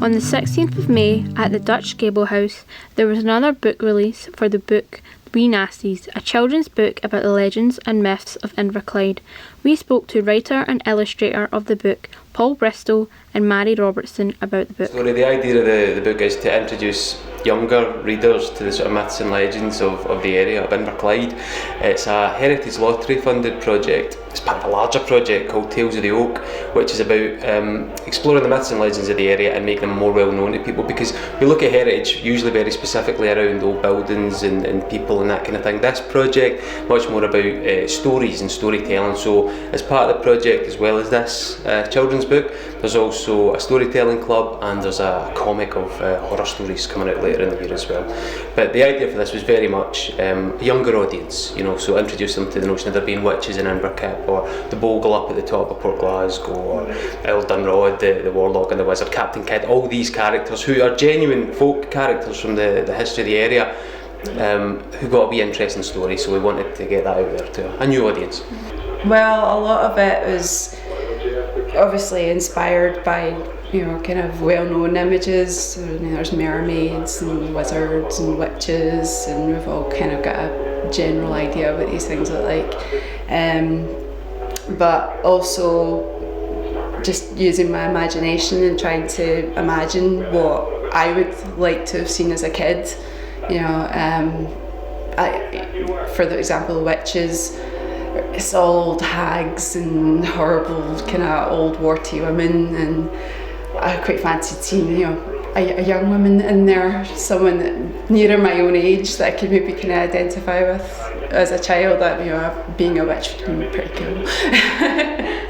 On the 16th of May at the Dutch Gable House, there was another book release for the book Wee Nasties, a children's book about the legends and myths of Inverclyde. We spoke to writer and illustrator of the book, Paul Bristol, and Mary Robertson about the book. So the idea of the book is to introduce younger readers to the sort of myths and legends of the area of Inverclyde. It's a Heritage Lottery funded project. It's part of a larger project called Tales of the Oak, which is about exploring the myths and legends of the area and making them more well known to people, because we look at heritage usually very specifically around old buildings and people and that kind of thing. This project much more about stories and storytelling. So as part of the project, as well as this children's book, there's also a storytelling club and there's a comic of horror stories coming out later in the year as well. But the idea for this was very much a younger audience, you know, so introduce them to the notion of there being witches in Inverkip, or the bogle up at the top of Port Glasgow, or Eldunrod, the warlock and the wizard, Captain Kidd, all these characters who are genuine folk characters from the history of the area, who got a wee interesting story, so we wanted to get that out there to a new audience. Well, a lot of it was obviously inspired by, you know, kind of well-known images. There's mermaids and wizards and witches, and we've all kind of got a general idea of what these things look like. But also just using my imagination and trying to imagine what I would like to have seen as a kid. You know, for the example, witches, it's all old hags and horrible kind of old warty women, and I quite fancied seeing, you know, a young woman in there, someone nearer my own age that I could maybe kind of identify with as a child. That, you know, being a witch would be pretty cool.